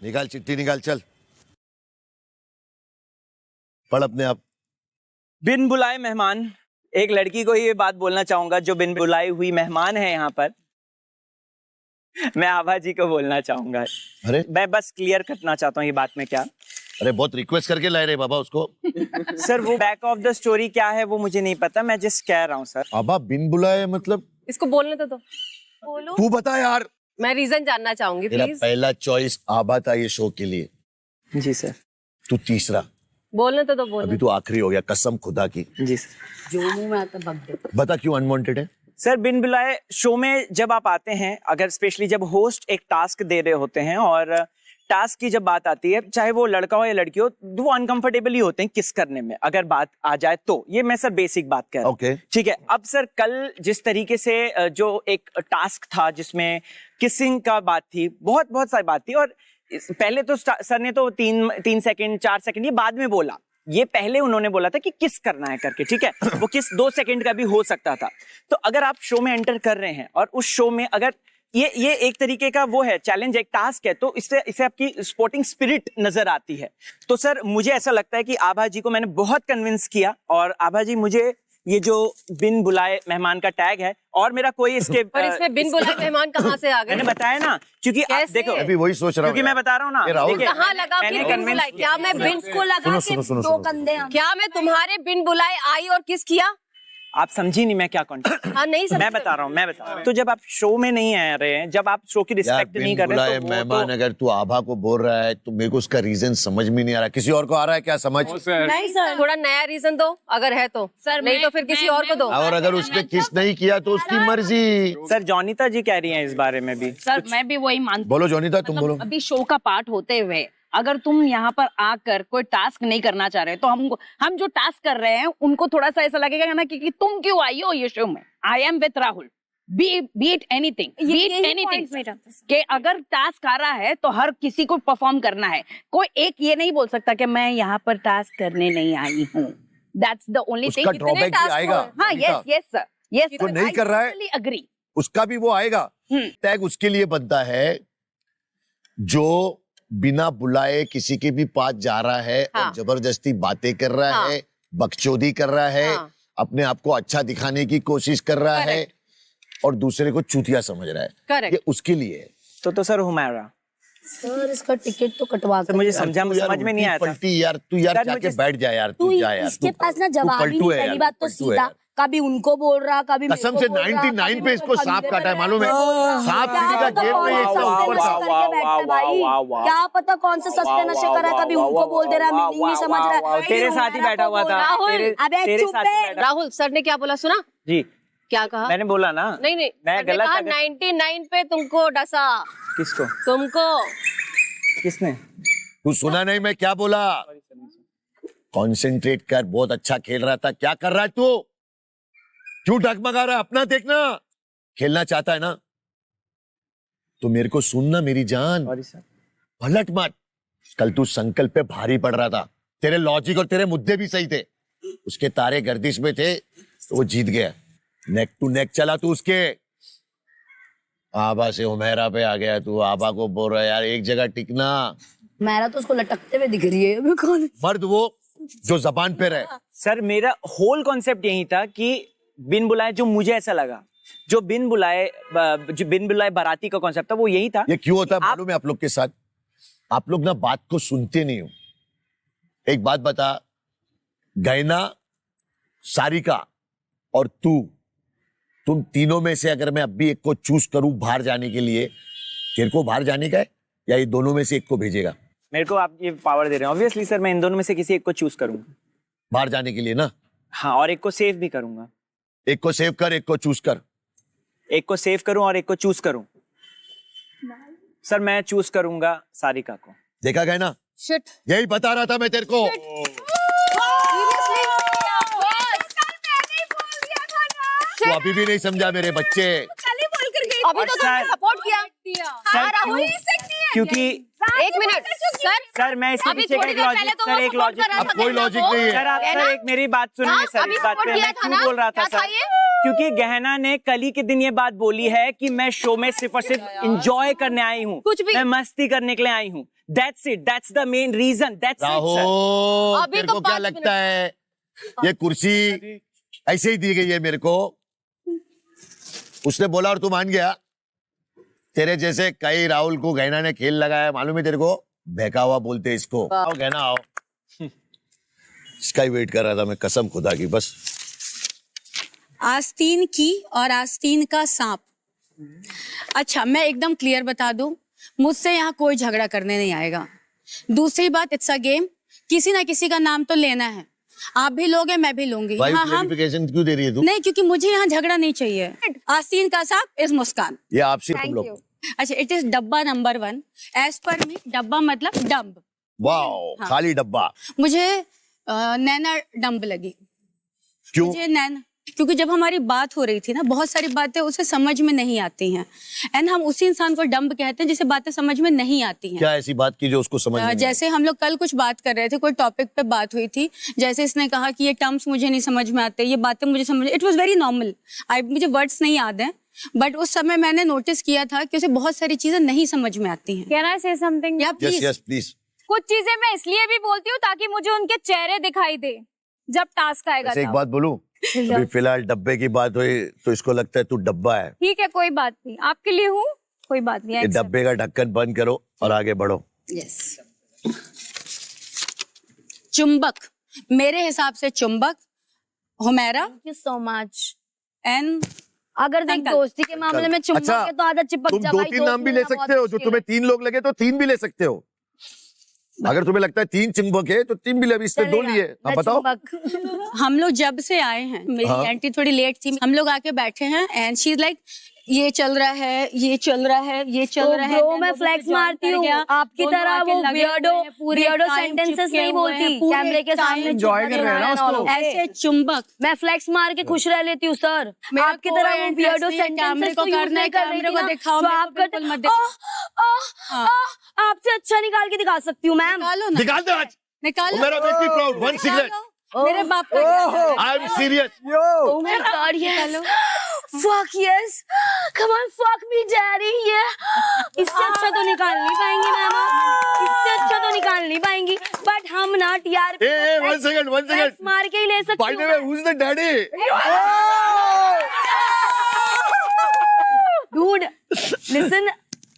निकाल चिट्ठी निकाल, चल पढ़ अपने आप। बिन बुलाए मेहमान, एक लड़की को ये बात बोलना चाहूंगा जो बिन बुलाई हुई मेहमान है यहाँ पर। मैं आभा जी को बोलना चाहूंगा। अरे मैं बस क्लियर करना चाहता हूँ ये बात में क्या। अरे बहुत रिक्वेस्ट करके लाए रे बाबा उसको। सर वो बैक ऑफ द स्टोरी क्या है वो मुझे नहीं पता, मैं जस्ट कह रहा हूँ सर। आभा बिन बुलाए मतलब? इसको बोलने तो दो। बोलो। तू बता यार। मैं रीजन जानना चाहूंगी तेरा प्लीज। पहला चॉइस आभा था ये शो के लिए। जी सर। तू तीसरा। बोलने तो दो, बोलने। अभी तू आखिरी हो गया, कसम खुदा की। जी सर। जो मुंह में आता बक देता। बता क्यों अनवांटेड है? सर बिन बुलाए शो में जब आप आते हैं, अगर स्पेशली जब होस्ट एक टास्क दे रहे होते हैं और टास्क की जब बात आती है, चाहे वो लड़का हो या लड़की हो, वो अनकंफर्टेबल ही होते हैं किस करने में अगर बात आ जाए तो। ये मैं सर बेसिक बात कर रहा हूँ। ओके। ठीक है। अब सर कल जिस तरीके से जो एक टास्क था जिसमें किसिंग का बात थी, बहुत बहुत सारी बात थी, और पहले तो सर ने तो 3 सेकंड 4 सेकंड ये बाद में बोला, ये पहले उन्होंने बोला था कि किस करना है करके। ठीक है। वो किस 2 सेकंड का भी हो सकता था। तो अगर आप शो में एंटर कर रहे हैं और उस शो में अगर ये एक तरीके का वो है चैलेंज, एक टास्क है, तो इससे आपकी स्पोर्टिंग स्पिरिट नजर आती है। तो सर मुझे ऐसा लगता है कि आभा जी को मैंने बहुत कन्विंस किया, और आभा जी मुझे ये जो बिन बुलाए मेहमान का टैग है, और मेरा कोई इसके पर इसमें बिन बुलाए मेहमान कहाँ से आ गए? मैंने बताया ना, क्योंकि आप देखो अभी वही सोच रहा हूँ। क्योंकि मैं बता रहा हूँ ना, ये राहुल देखिए, कहाँ लगा मैंने कि बिन convince बुलाए? किया। क्या मैं बिन को लगा सुनो, के सुनो, दो सुनो। कंधे हम। क्या मैं तुम्हारे बिन बुलाए आई और किस किया? आप समझी नहीं मैं क्या कॉन्टेक्ट। हाँ नहीं समझ। मैं बता रहा हूँ। तो जब आप शो में नहीं आ रहे हैं, जब आप शो की यार रिस्पेक्ट नहीं बिन कर रहे बुलाए हैं, तो वो मेहमान तो अगर तू आभा को बोल रहा है तो मेरे को उसका रीजन समझ में नहीं आ रहा। किसी और को आ रहा है क्या समझ? नहीं सर। थोड़ा नया रीजन दो अगर है तो। सर, नहीं तो फिर किसी और को दो। और अगर उसने किस नहीं किया तो उसकी मर्जी। सर जॉनिता जी कह रही हैं इस बारे में भी। सर मैं भी वही मानती बोलो जोनीता, तुम बोलो। अभी शो का पार्ट होते हुए अगर तुम यहाँ पर आकर कोई टास्क नहीं करना चाह रहे तो हम जो टास्क कर रहे हैं उनको थोड़ा सा ऐसा लगेगा ना कि तुम क्यों आई हो ये शो में। I am with Rahul, beat anything कि अगर टास्क आ रहा है तो हर किसी को परफॉर्म करना है। कोई एक ये नहीं बोल सकता कि मैं यहाँ पर टास्क करने नहीं आई हूँ। दैट्स द ओनली उसका थिंग। ड्रॉबैक भी आएगा। हाँ यस सर, यस जो नहीं कर रहा है अग्री। उसका भी वो आएगा। टैग उसके लिए बनता है जो बिना बुलाए किसी के भी पास जा रहा है हाँ। और जबरदस्ती बातें कर रहा हाँ। है, बकचोदी कर रहा है, हाँ। अपने आप को अच्छा दिखाने की कोशिश कर रहा है और दूसरे को चूतिया समझ रहा है। करेक्ट। ये उसके लिए है। तो सर हुमायरा सर इसका टिकट तो कटवा सर मुझे कर। समझ में नहीं आया था। पलटी यार, तू यार सर, जाके मुझे- बैठ जा यार, तू तू जा यार। इसके तू पास ना तू जवाब ही पलटू नहीं। है पहली यार, बात तो पलटू है सीधा यार। कभी उनको बोल रहा, कभी कसम मेरे से को बोल रहा, 99 कभी पे इसको मेरे सांप कंधे काटा है, पे मालूम है? बैठा। सांप क्या सीढ़ी का पता गेम कौन में से इसका सस्ते ऊपर नशे था। करके बैठा है भाई। क्या पता कौन से सस्ते नशे कर रहा है, कभी उनको बोल दे रहा है, मीनिंग नहीं समझ रहा है। तेरे साथ ही बैठा हुआ था। राहुल, अबे तेरे चुप साथ ही है। बैठा। राहुल सर ने क्या बोला सुना? जी क्या कहा? मैंने बोला ना। नहीं मैं सर ने गलत कहा अगर- 99 पे तुमको डसा। किसको? तुमको। किसने? तू सुना नहीं मैं क्या बोला? कंसंट्रेट कर, बहुत अच्छा खेल रहा था। क्या कर रहा है तू? क्यों डगमगा रहा है? अपना देखना। खेलना चाहता है ना तो मेरे को सुनना मेरी जान। Sorry sir. पलट मत। कल तू संकल्प पे भारी पड़ रहा था, तेरे लॉजिक और तेरे मुद्दे भी सही थे, उसके तारे गर्दिश में थे तो वो जीत गया। नेक टू नेक चला तू उसके। आभा से हुमैरा पे आ गया तू। आभा को बोल रहा है यार एक जगह टिकना। मेरा तो उसको लटकते हुए दिख रही है। अबे कौन है? मर्द वो जो जबान पे रहे। सर मेरा होल कॉन्सेप्ट यही था कि बिन बुलाए, जो मुझे ऐसा लगा, जो बिन बुलाए बाराती का कॉन्सेप्ट था वो यही था। ये क्यों होता है मालूम है आप लोग के साथ? आप लोग ना बात को सुनते नहीं हो। एक बात बता, गैना, सारिका और तुम तीनों में से अगर मैं अब भी एक को चूज करूं बाहर जाने के लिए, तेरे को बाहर जाने का है या ये दोनों में से एक को भेजेगा? मेरे को आप ये पावर दे रहे हैं। ऑब्वियसली सर मैं इन दोनों में से किसी एक को चूज करूंगा। बाहर जाने के लिए ना? हाँ, और एक को सेव भी करूंगा। एक को सेव कर, एक को चूज कर। एक को सेव करूं और एक को चूज करूं। सर मैं चूज करूंगा सारिका को। देखा गया ना? शिट। यही बता रहा था मैं तेरे को। तू अभी भी नहीं समझा मेरे बच्चे। अभी तो तुमने सपोर्ट किया। हाँ, राहुल क्योंकि एक मिनट सर मैं इसके अभी पीछे का थोड़ी एक देर लॉजिक, पहले तो सर वो एक support लॉजिक कर रहा अब था कोई गहना लॉजिक को। नहीं है। सर आप है सर ना? एक मेरी बात सुनिए हाँ, सर। अभी इस बात support पे किया मैं था क्यों ना? बोल रहा था क्या था सर? ये? क्योंकि गहना ने कल ही के दिन ये बात बोली है कि मैं शो में सिर्फ और सिर्फ एंजॉय करने आई हूँ, कुछ भी। मैं मस्ती करने के लिए आई हूँ। That's it. That's the main reason. That's it, sir. Rahul अभी तेरे तो को क्या 5 लगता है ये कुर्सी ऐसे ही दी गई है मेरे को? उसने बोला और तू मान गया? तेरे जैसे कई राहुल को गहना ने खेल लगाया, मालूम है तेरे को? बहका हुआ बोलते इसको। आओ गहना आओ। इसका ही वेट कर रहा था मैं, कसम खुदा की। बस आस्तीन की और आस्तीन का सांप। अच्छा, मैं एकदम क्लियर बता दूं, मुझसे यहाँ कोई झगड़ा करने नहीं आएगा। दूसरी बात, इट्स अ गेम, किसी ना किसी का नाम तो लेना है। आप भी लोगे, मैं भी लूंगी। भाई हाँ, हम क्लैरिफिकेशन क्यों दे रही है तू? नहीं, क्योंकि मुझे यहाँ झगड़ा नहीं चाहिए। आस्तीन का सांप इज मुस्कान। ये आपसे तुम लोग। अच्छा, इट इज डब्बा नंबर 1 एज पर मी। डब्बा मतलब डम्ब। वाओ, हाँ। खाली डब्बा। मुझे नैना डम्ब लगी। क्यों? मुझे नैना, क्योंकि जब हमारी बात हो रही थी ना, बहुत सारी बातें उसे समझ में नहीं आती हैं, एंड हम उसी इंसान को डम्ब कहते हैं जिसे बातें समझ में नहीं आती हैं। क्या ऐसी बात की जो उसको समझ में नहीं आई? जैसे हम लोग कल कुछ बात कर रहे थे, कोई टॉपिक पे बात हुई थी, जैसे इसने कहा कि ये टर्म्स मुझे नहीं समझ में आते, ये बातें मुझे समझ, इट वाज वेरी नॉर्मल। मुझे वर्ड्स नहीं याद हैं, बट उस समय मैंने नोटिस किया था कि उसे बहुत सारी चीजें नहीं समझ में आती हैं। Can I say something? या यस प्लीज। Yes please. कुछ चीजें मैं इसलिए भी बोलती हूँ ताकि मुझे उनके चेहरे दिखाई दे जब टास्क आएगा ऐसे एक तब। बात बोलूं? अभी फिलहाल डब्बे की बात हुई तो इसको लगता है तू डब्बा है। ठीक है, कोई बात नहीं, आपके लिए हूँ, कोई बात नहीं। ये accept। डब्बे का ढक्कन बंद करो और आगे बढ़ो। यस। चुंबक, मेरे हिसाब से चुंबक, Humaira Thank you so much. And अगर देख अंकल। दोस्ती के मामले में चुम्बक अच्छा, है तो आदत चिपक तुम जा दो भाई, तीन दोस्त नाम भी ले मिलना सकते बहुत हो, जो मुश्किल तुम्हें 3 लोग लगे तो 3 भी ले सकते हो। अगर तुम्हें लगता है 3 चुंबक है तो 3 भी ले, अभी इसने 2 चलेगा। लिए। मैं आप बताओ। चुम्बक। हम लोग जब से आए हैं, मेरी हाँ। आंटी थोड़ी लेट थी, हम लोग आके बैठे हैं एंड शी इज लाइक ये चल रहा है, ये चल रहा है, ये चल रहा है। ब्रो then मैं लोगों फ्लेक्स से join मारती कर हूँ, गया, आपकी दोनों तरह आके वो लगे वियर्डो हुए हैं, पूरे वियर्डो time सेंटेंसेस चिपके नहीं हुए हैं, बोलती, पूरे कैमरे के time सामने enjoy कर रहे हैं ना उसको। ऐसे चुंबक। मैं फ्लेक्स मार के खुश रह लेती हूँ सर। मेरा आपकी कोई तरह वो interest वियर्डो नहीं है, कैमरे सेंटेंसेस को को यूज करना है, नहीं कर रही कैमरे थी को ना, दिखाओ, जो मेरे आप को बिल्कुल मत दिखाओ। आपसे अच्छा निकाल के दिखा सकती हूँ मैम। निकालो ना, निकाल दे आज। निकालो। मेरा मेक मी प्राउड। 1 सिगरेट। मेरे बाप का क्या है? I am serious. Oh my God, yes. Fuck yes. Come on, fuck me, daddy. Yeah. इससे अच्छा तो निकाल नहीं पाएंगी मैम, इससे अच्छा तो निकाल नहीं पाएंगी, बट हम ना टीआरपी ए 1 सेकंड 1 सेकंड। मार के ही ले सकती बाय द हूँ। Way, who is the daddy? Dude, listen.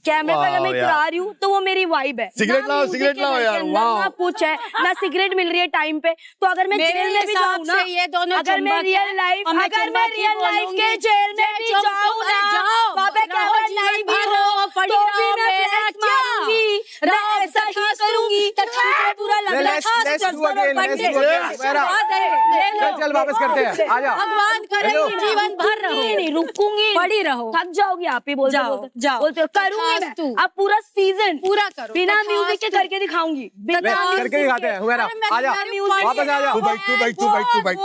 कैमरे पे अगर मैं Wow, यार। करा रही हूँ तो वो मेरी वाइब है। सिगरेट ना लाओ, music सिगरेट के लाओ घर के यार, अंदर wow। ना कुछ है, ना सिगरेट मिल रही है टाइम पे, तो अगर मैं मेरे जेल में भी हिसाब जाऊँ ना, से ये दोनों अगर मैं चुंबक रियल हैं, लाइफ और मैं अगर मैं चुंबक ही रियल लाइफ बोलूंगी। के जेल में भी चुप जाऊँ तो ना, जाओ, वहाँ पे रहो, कैमरा जीवन नहीं भी भर हो, रहो, पड़ी तो रहो, भी मैं मेरा फ्लैक्स क्या? मारूंगी, मैं ऐसा ही करूंगी, पूरा लग रहा था, let's जब do again, Pandit let's do again. Vera, चल वापस करते हैं, आ जा। भगवान करे हेलो। जीवन भर रहो, नहीं रुकूंगी, पड़ी रहो। थक जाओगी आप ही बोलते जाओ, बोलते जाओ। बोलते हो, करूंगी मैं तू। अब पूरा सीजन पूरा करो, बिना तथास्तु। म्यूजिक के करके दिखाऊंगी, बिना तथास्तु। music करके दिखाते हैं, हुमेरा, अरे मैं आ जा, म्यूजिक वापस आ जा। तू भाई तू भाई तू भाई तू भाई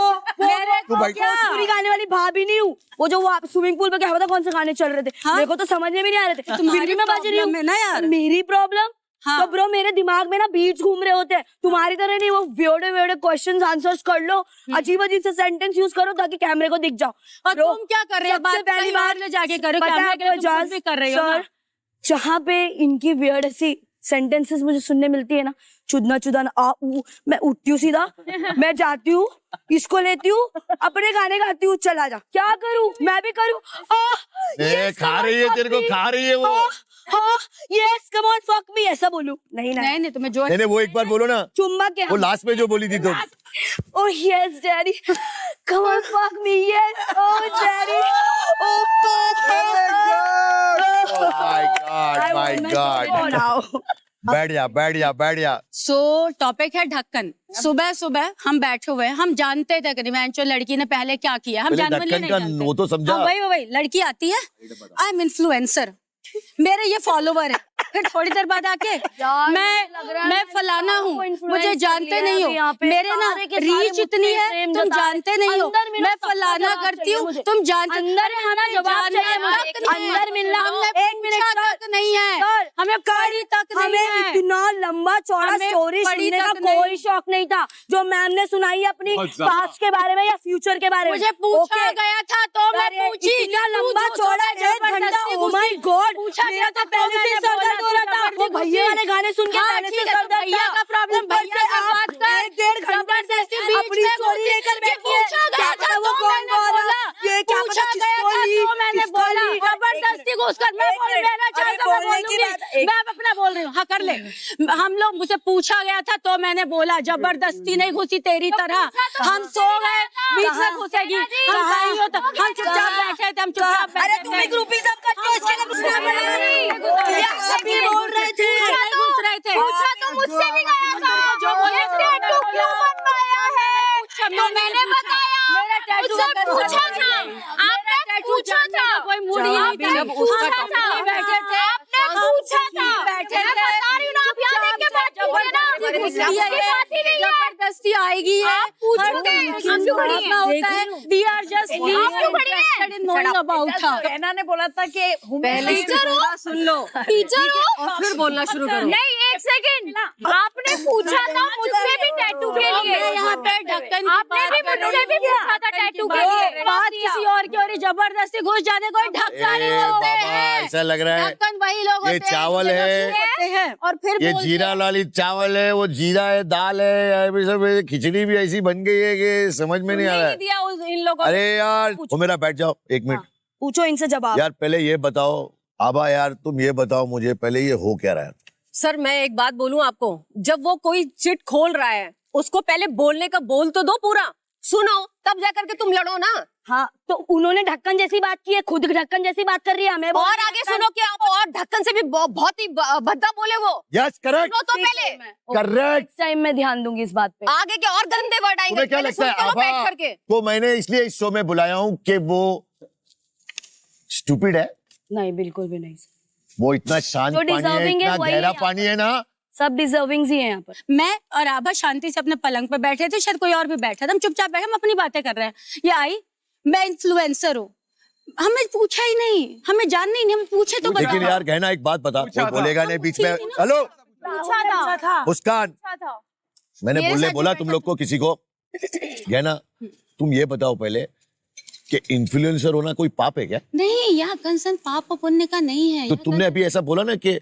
मेरे तू भाई। पूरी गाने वाली भाभी नहीं हूँ, वो जो वो स्विमिंग पूल पे क्या पता कौन से गाने चल रहे थे, हाँ? मेरे को तो समझ में भी नहीं आ रहे थे, फिर तुम्हारी भी मैं बज रही problem है ना यार। हूँ। मेरी प्रॉब्लम हाँ। तो ब्रो मेरे दिमाग में ना बीट्स घूम रहे होते हैं, तुम्हारी तरह नहीं, वो वेड़े वेड़े क्वेश्चंस आंसर्स कर लो, अजीब अजीब से सेंटेंस यूज करो ताकि कैमरे को दिख जाओ। और Bro, तुम क्या कर रहे हो? सबसे बात पहली कहीं बात और ले जाके करो, पता है कैमरे के लिए आपको तुम खुद भी कर रही हो ना। सर, जहाँ पे इनकी वियर्ड ऐसी सेंटेंसेस मुझे सुनने मिलती है ना, चुदना चुदाना आ ऊ, मैं उठती हूँ सीधा, मैं जाती हूँ, इसको लेती हूँ, अपने गाने गाती हूँ, चला जा। क्या करूँ? मैं भी करूँ? खा रही है तेरे को, खा रही है वो। Yes come on fuck me, ऐसा बोलूं? नहीं नहीं नहीं, तुम्हें जो नहीं वो एक बार बोलो ना, चुम्बक के वो लास्ट में जो बोली थी तुम। Oh yes daddy, come on fuck me, yes oh daddy, my God. बैठ जा बैठ जा बैठ जा। सो टॉपिक है ढक्कन। सुबह सुबह हम बैठे हुए हैं, हम जानते थे कि लड़की ने पहले क्या किया, हम पहले जानबूझ ढक्कन नहीं का जानते। वो तो समझा। हाँ, वही लड़की आती है, आई एम इन्फ्लुएंसर, मेरे ये फॉलोवर है, फिर थोड़ी देर बाद आके मैं फलाना हूँ, मुझे जानते नहीं हो, मेरे ना रीच इतनी है तुम जानते नहीं हो, मैं फलाना करती हूँ तुम जानते, अंदर मिलना, हमें एक मिनट तक नहीं है, हमें कड़ी तक नहीं है। इतना लंबा लंबा चौड़ा हमें स्टोरी पढ़ी सुनने का तक नहीं। कोई शौक नहीं था जो मैम ने सुनाई अपनी पास्ट के बारे में या फ्यूचर के बारे में। मुझे पूछा Okay? गया था तो मैं अरे, पूछी। इतना तू लंबा जो चौड़ा मैं 1 घंटा, जबरदस्ती oh my घुसी। God, पूछा मेरा गया तो था पहले से मैंने सर बोला दर्द हो रहा था। जबरदस्ती वो भैया घुसी। वाले गाने सुन के हाँ, पहले से ठीक है, सर तो दर्द भैया था। का प्रॉब्लम ऊपर भैया से से आप बात कर। 1-1.5 घंटे से जबरदस्ती बीच अपनी में स्टोरी घुसी। लेकर ये बैठी है। पूछा गया क्या था पता वो तो कौन मैंने बोला? बोला। ये क्या पूछा पता गया किसको था ली, तो मैंने किसको बोला। ली? जबरदस्ती घुसकर मैं एक बोल मिनट, मेरा अरे चाचा मैं बोलने की बोलूंगी। बात, एक- मैं अपना बोल रही हूँ, हाँ कर ले। हम लोग मुझे पूछा गया था तो मैंने बोला जबरदस्ती नहीं घुसी तेरी तरह। हम सो गए बीच में घुसेगी। हम कहीं हो तो हम चुपचाप बैठे थे, हम चुपचाप बैठे अरे तुम ही ग्रुपिज्म करते हो, इसके लिए घुसना पड़ा। ये आप ही बोल रहे थे। घुस रहे थे। पूछा तो मुझसे भी गया था। जो बोला ये टैटू क्यों बनवाया है? तो मैंने बताया। मेरा टैटू मुझसे पूछा था। आपने पूछा था। कोई मूड ही नहीं था। जब उसका हम टॉपिक बैठे थे। आपने पूछा था। बैठे मैं थे। बता रही हूँ ना, आप यहाँ देख के बात कीजिए ना। बात ही नहीं है। जबरदस्ती आएगी है। आप पूछोगे, आप क्यों खड़ी हैं? होता है। We are just आप क्यों खड़ी हैं? interested in knowing about her. रहना ने बोला था कि पहले टीचर हो, सुन लो टीचर हो और फिर बोलना शुरू करो। नहीं, 1 सेकंड। आपने पूछा था मुझसे भी टैटू के लिए। मैं यहाँ पे ढक्कन की आपने भी बात कर मुझसे भी रही हूँ। पूछा था टैटू के लिए। बात किसी और की हो रही, जबरदस्ती घुस जाने कोई ढक्कन नहीं होते बाबा हैं। ऐसा लग रहा है ढक्कन वही लोग ये होते हैं चावल जो है। होते हैं। और फिर ये बोलते जीरा हैं। वाली चावल है, वो जीरा है, दाल है, अभी सब ये खिचड़ी भी ऐसी बन गई है कि समझ में नहीं आ रहा नहीं है। दिया इन लोगों अरे यार वो मेरा बैठ जाओ 1 मिनट। पूछो इनसे जवाब। यार पहले ये बताओ आबा, यार तुम ये बताओ मुझे पहले ये हो क्या रहा है? सर मैं एक बात बोलूं आपको, जब वो कोई चिट खोल रहा है उसको पहले बोलने का बोल तो दो, पूरा सुनो तब जाकर के तुम लड़ो ना। हाँ तो उन्होंने ढक्कन जैसी बात की है, खुद ढक्कन जैसी बात कर रही है हमें। और आगे सुनो कि आप और ढक्कन से भी बहुत ही भद्दा बोले वो। यस करेक्ट सुनो तो पहले, करेक्ट। टाइम में ध्यान दूंगी इस बात पे। आगे के और गंदे वर्ड आएंगे। तुम्हें क्या पहले लगता है सुनते रहो आभा बैठ करके। को मैंने इसलिए इस शो में बुलाया हूँ कि वो स्टूपिड है? नहीं बिल्कुल भी नहीं। वो इतना शांत जो पानी है, deserving है, इतना वही गहरा यहाँ पानी है ना। सब डिजर्विंग ही है यहाँ पर। मैं और आभा शांति से अपने पलंग पे बैठे थे, शायद कोई और भी बैठा था, हम चुपचाप बैठे, हम अपनी बातें कर रहे हैं। ये आई, मैं इन्फ्लुएंसर हूँ, हमें पूछा ही नहीं, हमें जानना ही नहीं, हमें पूछे तो लेकिन बताओ। यार गहना एक बात बता, पूछा कोई था। बोलेगा नहीं बीच में। पूछा हेलो पूछा था। मुस्कान, मैंने मेरे बोलने साथ बोला जो तुम बैठा लोग को किसी को गहना, तुम ये बताओ पहले कि इन्फ्लुएंसर होना कोई पाप है क्या? नहीं, यहाँ कंसर्न पाप और पुण्य का नहीं है। तो तुमने अभी ऐसा बोला ना कि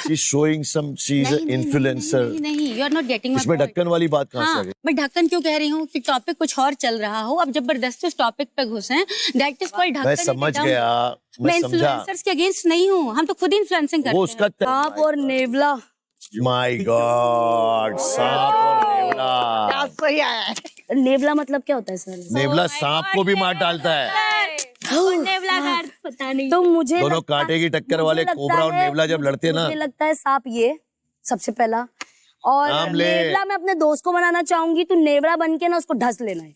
she showing some, she is influencer. नहीं, यू आर नॉट गेटिंग इसमें ढक्कन वाली बात कहाँ से आ हाँ, गई? मैं ढक्कन क्यों कह रही हूँ कि टॉपिक कुछ और चल रहा हो, अब जबरदस्ती उस टॉपिक पे घुसे, दैट इज कॉल्ड ढक्कन। मैं समझ गया, मैं मैं समझा। इन्फ्लुएंसर्स के अगेंस्ट नहीं हूँ, हम तो खुद इन्फ्लुएंसिंग करते वो हैं। उसका आप और नेवला। माय गॉड, सांप और नेवला। सही आया है। नेवला मतलब क्या होता है सर? नेवला सांप को भी मार डालता है। पता नहीं। तो मुझे दोनों लगता- कांटे की टक्कर मुझे वाले लगता कोबरा और है- नेवला जब लड़ते हैं ना। मुझे लगता है सांप ये सबसे पहला, और नाम ले। नेवला मैं अपने दोस्त को बनाना चाहूंगी, तो नेवला बन के ना उसको ढस लेना है।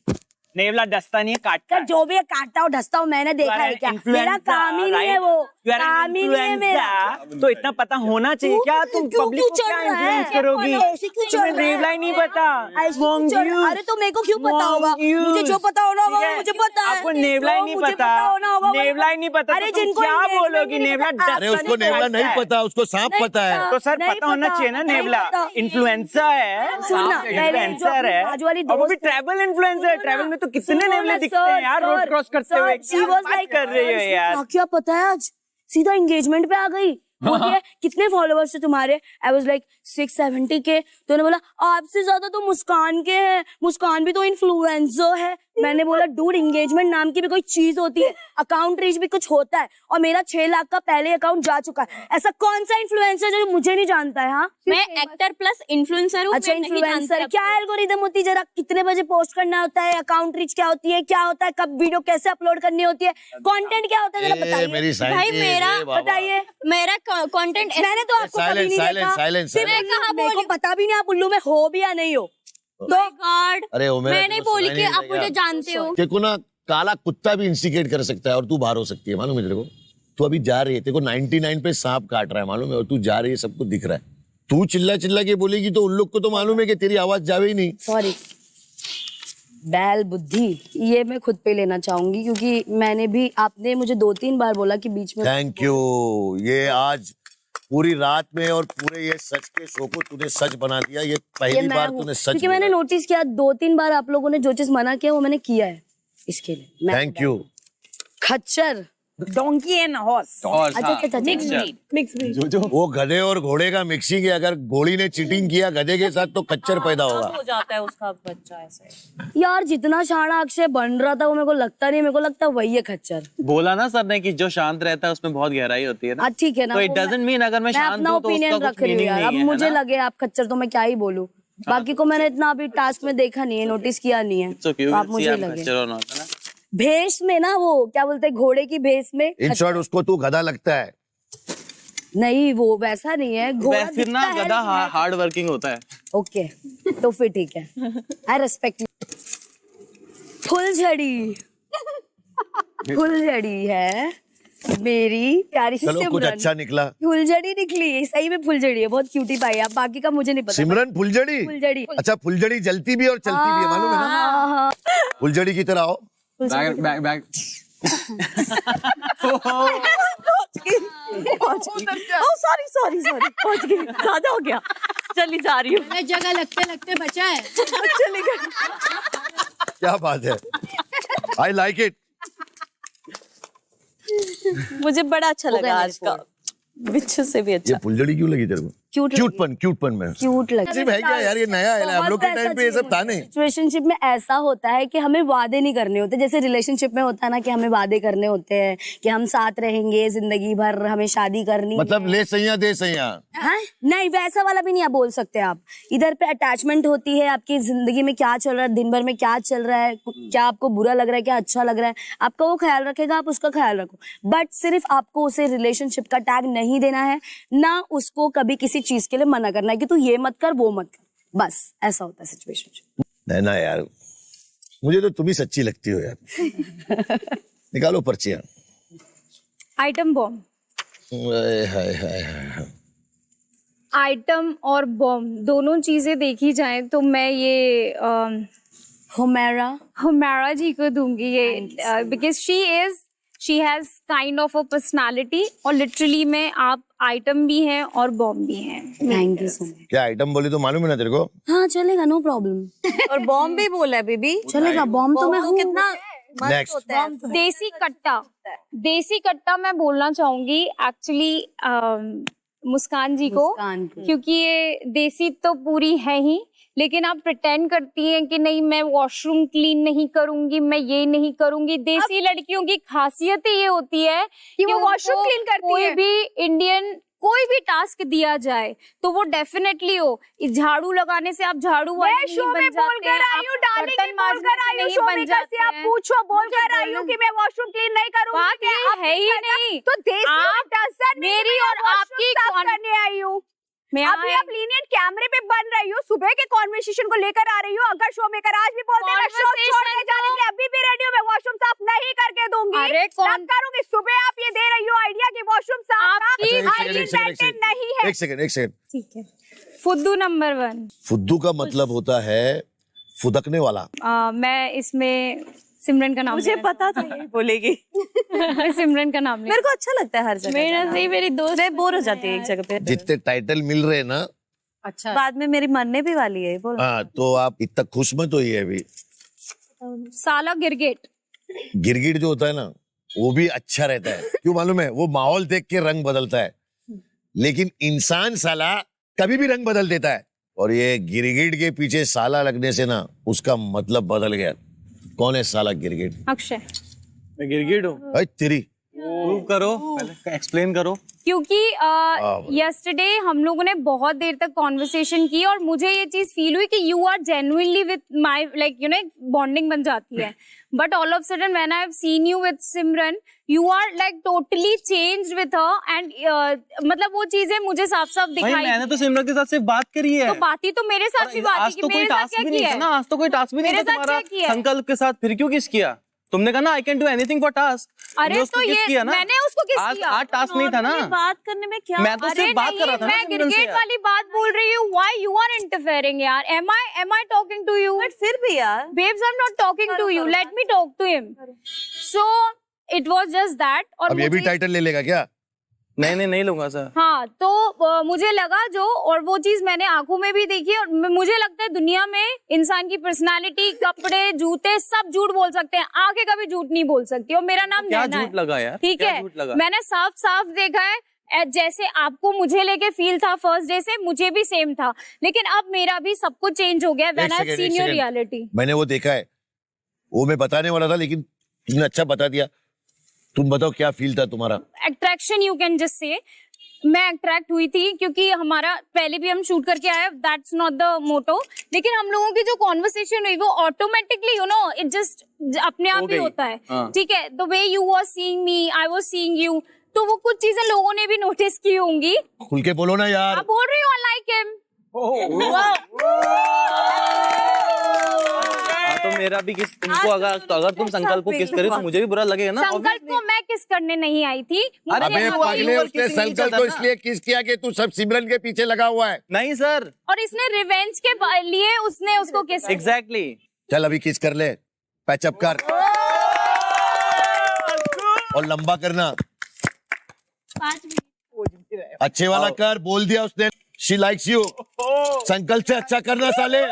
नेवला डसता नहीं है, काटता कर है। जो भी है काटता हूँ ढसता हूँ, मैंने देखा है क्या। मेरा काम ही नहीं है वो, काम ही नहीं है मेरा। तो इतना पता होना चाहिए क्या? तुम क्यों पब्लिक को चढ़ क्या रहा है? इन्फ्लुएंस करोगी? ऐसे क्यों चढ़ तुम्हें रहा है? नेवला ही नहीं पता। ऐसे क्यों चढ़ रहा है? अरे तो मेरे को क्यों पता होगा? मुझे जो पता होना होगा वो मुझे पता है। आपको नेवला ही जो नहीं मुझे पता, होना होगा वो- नेवला ही नहीं पता। अरे तो तुम जिनको क्या engagement बोलोगी? ही नहीं नेवला पता। डसता अरे उसको नहीं नेवला काटता नहीं है। पता, उसको सांप नहीं पता है। पता। तो सर नहीं पता होना पता, चाहिए ना। नहीं नेवला पता। इन्फ्लुएंसर है, सुनना, पहले जो इन्फ्लुएंसर है, बाजू वाली और वो भी दोस्त है। ट्रैवल इन्फ्लुएंसर है। ट्रैवल में तो कितने सुनो नेवले ना, दिखते हैं यार, रोड सर, क्रॉस करते हुए। she क्या was बात like, कर रही हो इसने यार? क्या पता है आज सीधा एंगेजमेंट पे आ गई। बोलती है कितने फॉलोअर्स है तुम्हारे? आई वाज लाइक 670 के। तो उन्होंने बोला आपसे ज्यादा तो मुस्कान के हैं, मुस्कान भी तो इन्फ्लुएंसर है। मैंने बोला डूड, एंगेजमेंट नाम की भी कोई चीज होती है, अकाउंट रीच भी कुछ होता है, और मेरा 6 लाख का पहले अकाउंट जा चुका है। ऐसा कौन सा इन्फ्लुएंसर जो मुझे नहीं जानता है? हाँ मैं एक्टर प्लस इन्फ्लुएंसर हूँ। अच्छा, इन्फ्लुएंसर क्या एल्गोरिदम होती है? जरा कितने बजे पोस्ट करना होता है, अकाउंट रीच क्या होती है, क्या होता है, कब वीडियो कैसे अपलोड करनी होती है, कंटेंट क्या होता है, जरा ए, बताइए। मेरी भाई साइंटिस्ट, मेरा ए बाबा। बताइए। मेरा कंटेंट मैंने तो आपको कभी Silence, नहीं silence, देखा। silence, सिर्फ silence. कहाँ मेरे को पता भी नहीं आप उल्लू में हो भी या नहीं हो। तो गॉड, अरे वो मेरा मैं नहीं तेरे को बोली सुनाई कि नहीं आप देगा। मुझे जानते हो। तेरे को ना काला कुत्ता भी इंस्टिगेट कर सकता है और तू बाहर हो सकती है, मालूम है तेरे को? तू अभी जा रही है, तेरे को 99 पे सांप काट रहा है, मालूम है? और तू जा रही है, सबको दिख रहा है। तू चिल्ला चिल्ला के बोलेगी तो उन लोग को तो मालूम है कि तेरी आवाज जावे ही नहीं। सॉरी, बैल बुद्धि ये मैं खुद पे लेना चाहूंगी, क्योंकि मैंने भी, आपने मुझे 2-3 बार बोला कि बीच में। Thank you. ये आज पूरी रात में और पूरे ये सच के शो को तूने सच बना दिया। ये पहली मैं बार हूँ। तूने सच क्योंकि मैंने नोटिस किया 2-3 बार आप लोगों ने जो चीज मना किया वो मैंने किया है, इसके लिए थैंक यू। खच्चर डोंकी एंड हॉर्स। अच्छा मिक्स ब्रीड वो गधे और घोड़े का मिक्सिंग है। अगर घोड़ी ने चीटिंग किया गधे के साथ तो कच्चर पैदा होगा। हो जाता है उसका बच्चा ऐसे। यार जितना शाना अक्षय बन रहा था वो मेरे को लगता नहीं, मेरे को लगता वही है खच्चर। बोला ना सर ने कि जो शांत रहता है उसमें बहुत गहराई होती है ना। ठीक है ना, तो इट डजंट मीन अगर मैं शांत अपना हूं तो ओपिनियन उसका रख कुछ रही हूँ मीनिंग यार। अब नहीं है मुझे ना? लगे आप खच्चर तो मैं क्या ही बोलूं। बाकी को मैंने इतना अभी टास्क में देखा नहीं है, नोटिस किया नहीं है, So, तो आप मुझे लगे भेष में ना, वो क्या बोलते हैं घोड़े की भेष में। इन शॉर्ट उसको तू गधा लगता है। नहीं वो वैसा नहीं है, घोड़ा फिर ना दिखता है गधा लेकिन है। हार्ड वर्किंग होता है। ओके तो फिर ठीक है, आई रिस्पेक्ट। फुलझड़ी फुलझड़ी है मेरी प्यारी सी चलो कुछ सिमरन। अच्छा निकला। फुलझड़ी निकली, सही में फुलझड़ी है, बहुत क्यूटी पाई आप। बाकी का मुझे नहीं पता। सिमरन फुलझड़ी। फुलझड़ी। अच्छा फुलझड़ी जलती भी और चलती भी है, मालूम है ना? हाँ। फुलझड़ी की तरह हो। बैग सॉरी पहुंच गई, ज्यादा हो गया। चली जा रही हूँ। मैं जगह लगते लगते बचा है। क्या बात है, आई लाइक इट। मुझे बड़ा अच्छा लगा आज का, बिच्छू से भी ये अच्छा। फुलझड़ी क्यों लगी तेरे को? क्यूटपन में क्यूट लगता अजीब है क्या यार? ये नया है, हम लोग के टाइम पे ये सब था नहीं। सिचुएशनशिप में ऐसा होता है कि हमें वादे नहीं करने होते। जैसे रिलेशनशिप में होता है ना कि हमें वादे करने होते हैं कि हम साथ रहेंगे जिंदगी भर, हमें शादी करनी मतलब ले सैया दे सैया। हाँ? नहीं वैसा वाला भी नहीं आप बोल सकते। आप इधर पे अटैचमेंट होती है, आपकी जिंदगी में क्या चल रहा है, दिन भर में क्या चल रहा है, क्या आपको बुरा लग रहा है, क्या अच्छा लग रहा है, आपका वो ख्याल रखेगा, आप उसका ख्याल रखो। बट सिर्फ आपको उसे रिलेशनशिप का टैग नहीं देना है, ना उसको कभी किसी चीज के लिए मना करना है कि तू ये मत कर वो मत कर। बस ऐसा होता है सिचुएशन। नहीं ना यार, मुझे तो तुम ही सच्ची लगती हो यार। निकालो पर्चियां। Item bomb. हाय हाय हाय। आइटम और बॉम्ब दोनों चीजें देखी जाएं तो मैं ये हुमैरा जी को दूंगी ये, because she has kind of a personality, और लिटरली में आप आइटम भी हैं और बॉम्ब भी हैं। Thank you so much. क्या आइटम बोली तो मालूम है ना तेरे को? हाँ चलेगा, नो प्रॉब्लम। और बॉम्ब भी बोला है बेबी, चलेगा, बॉम्ब तो मैं हूँ। कितना नेक्स्ट होता है। देसी कट्टा मैं बोलना चाहूंगी एक्चुअली मुस्कान जी को, क्योंकि ये देसी तो पूरी है ही, लेकिन आप प्रिटेंड करती हैं कि नहीं मैं वॉशरूम क्लीन नहीं करूंगी, मैं ये नहीं करूंगी। देसी लड़कियों की खासियत ही ये होती है कि वो वॉशरूम क्लीन करती है। कोई भी इंडियन कोई भी टास्क दिया जाए तो वो डेफिनेटली हो। इस झाड़ू लगाने से आप झाड़ू वाली नहीं बन जाते हैं, आप बर्तन मांजने से नहीं बन जाते हैं। आप पूछो बोलकर आई हूँ कि मैं वॉशरूम क्लीन नहीं करूंगी, बात ये है ही नहीं। तो देसी मेरी और आपकी करने आई हूँ मैं। अभी आप लीनियंट कैमरे पे बन रही हो, सुबह के कॉन्वर्सेशन को लेकर आ रही हो। अगर शो मेकर आज भी बोलते हैं मैं शो छोड़ के जाने के लिए अभी भी रेडी हूँ, मैं वॉशरूम साफ नहीं करके दूंगी। अरे कौन करूंगी? सुबह आप ये दे रही हो आइडिया कि वॉशरूम साफ नहीं है। एक सेकंड। ठीक है। फुद्दू नंबर 1। फुद्दू का मतलब होता है फुदकने वाला। मैं इसमें सिमरन का नाम, मुझे पता था यही बोलेगी। मैं सिमरन का नाम मेरे को अच्छा लगता है हर जगह मेरा जाना। सही मेरी दोस्त मैं बोर हो जाती है एक जगह पे। जितने टाइटल मिल रहे हैं ना, अच्छा बाद में मेरी मरने भी वाली है, बोलो। हाँ तो आप इतना खुश मत होइए अभी। साला गिरगिट। गिरगिट जो होता है ना वो भी अच्छा रहता है। क्यों मालूम है? वो माहौल देख के रंग बदलता है, लेकिन इंसान साला कभी भी रंग बदल देता है। और ये गिरगिट के पीछे साला लगने से ना उसका मतलब बदल गया। कौन है साला गिरगिट? अक्षय। मैं गिरगिट हूँ? अरे तेरी प्रूव करो, पहले एक्सप्लेन करो। क्योंकि यस्टरडे हम लोगों ने बहुत देर तक कॉन्वर्सेशन की और मुझे ये चीज फील हुई कि you are genuinely with my like you know bonding बन जाती है। But all of sudden when I have seen you with Simran you are like totally changed with her and मतलब वो चीजें मुझे साफ साफ दिखाई। मैंने तो सिमरन के साथ सिर्फ बात करी है। तो बात ही तो मेरे साथ भी बात आज की तो कोई टास्क भी नहीं था ना, आज तो कोई टास्क भी नहीं था तुम्हारा। संकल्प के साथ फिर क्यों किस किया? तुमने कहा ना I can do anything for task. अरे तो ये किया ना? मैंने उसको किस किया? आज टास्क नहीं था ना, बात करने में क्या? मैं तो सिर्फ बात कर रहा था ना। मैं क्रिकेट वाली बात बोल रही हूँ। व्हाई यू आर इंटरफेयरिंग यार? Am I talking to you? But फिर भी यार babes I am not talking to you, let me talk to him. So it was just that. और अब ये भी टाइटल ले लेगा क्या? नहीं लूंगा सर। हाँ तो मुझे लगा जो, और वो चीज मैंने आंखों में भी देखी, और मुझे लगता है दुनिया में इंसान की पर्सनालिटी, कपड़े, जूते सब झूठ बोल सकते हैं, आंखें कभी झूठ नहीं बोल सकती। और मेरा नाम क्या नैना झूठ लगा यार, ठीक क्या है, झूठ लगा? मैंने साफ साफ देखा है, जैसे आपको मुझे लेके फील था फर्स्ट डे से, मुझे भी सेम था, लेकिन अब मेरा भी सब कुछ चेंज हो गया when I seen your reality. मैंने वो देखा है, वो मैं बताने वाला था लेकिन तुमने अच्छा बता दिया। तुम बताओ क्या फील था तुम्हारा? Attraction, you can just say, मैं अट्रैक्ट हुई थी क्योंकि हमारा पहले भी हम शूट करके आए, दैट्स नॉट द मोटो, लेकिन हम लोगों की जो कॉन्वर्सेशन हुई वो automatically you know it just अपने आप ही होता है। ठीक है, the way you was seeing me, I was seeing you, तो वो कुछ चीजें लोगों ने भी नोटिस की होंगी। खुल के बोलो ना यार। आप बोल रही हो आई लाइक हिम। तो मेरा भी किस, तुमको अगर तुम संकल्प को किस करे तो मुझे भी बुरा लगेगा ना। संकल्प को मैं किस करने नहीं आई थी। अबे पगले, उसने संकल्प को इसलिए किस किया कि तू सब सिमरन के पीछे लगा हुआ है। नहीं सर। और इसने रिवेंज के लिए उसने उसको किस। एग्जैक्टली। चल अभी किस कर ले, पैचअप कर और लंबा करना, 5 मिनट अच्छे वाला कर। बोल दिया उसने, शी लाइक्स यू। संकल्प से अच्छा करना साले।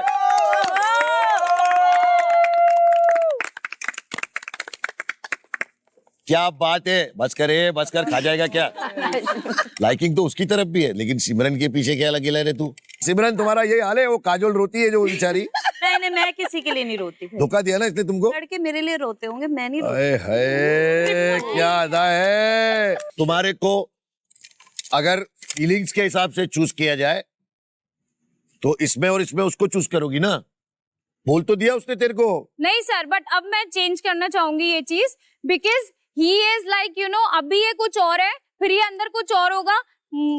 क्या बात है, बस कर, खा जाएगा क्या? लाइकिंग तो उसकी तरफ भी है, लेकिन सिमरन के पीछे क्या लगे रहे तू? सिमरन तुम्हारा यही हाल है, वो काजोल रोती है जो बेचारी। नहीं, मैं किसी के लिए नहीं रोती। धोखा दिया ना इसने तुमको। लड़के मेरे लिए रोते होंगे, मैं नहीं रोती। है क्या अदा है तुम्हारे को। अगर फीलिंग्स के हिसाब से चूज किया जाए तो इसमें और इसमें उसको चूज करोगी ना। बोल तो दिया उसने तेरे को। नहीं सर, बट अब मैं चेंज करना चाहूंगी ये चीज, because he is like you no, अभी ये कुछ और है, फिर ये अंदर कुछ और होगा।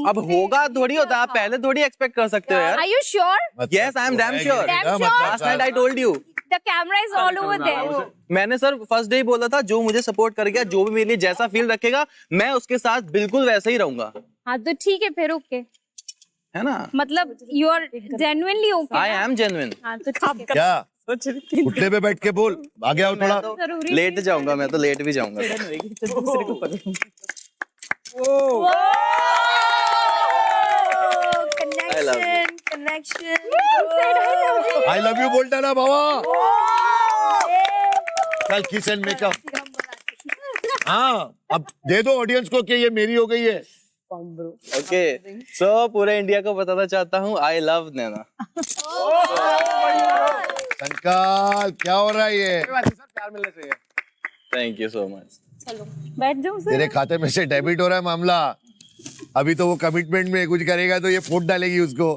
अब होगा थोड़ी होता, आप पहले थोड़ी एक्सपेक्ट कर सकते हो यार। Are you sure? Yes I am damn sure. Last night I told you. The camera is all over there. मैंने सर फर्स्ट डे ही बोला था, जो मुझे सपोर्ट करेगा, जो भी मेरे लिए जैसा फील रखेगा, मैं उसके साथ बिल्कुल वैसे ही रहूंगा। हाँ तो ठीक है फिर, ओके है ना, मतलब you are genuinely okay. I am genuine. हाँ तो ठीक है। क्या घुटने पे बैठ के बोल, आगे आओ थोड़ा। जरूरी लेट जाऊंगा, मैं तो लेट भी जाऊंगा। कनेक्शन। आई लव यू बोलता ना बाबा। कल किस एंड मेकअप। हाँ अब दे दो ऑडियंस को कि ये मेरी हो गई है। ओके सो पूरे इंडिया को बताना चाहता हूँ, आई लव नैना। संकाल क्या हो रहा है ये? प्यार मिलना चाहिए। Thank you so much. बैठ जाओ सर। तेरे खाते में से डेबिट हो रहा है मामला। अभी तो वो कमिटमेंट में कुछ करेगा तो ये फूट डालेगी उसको।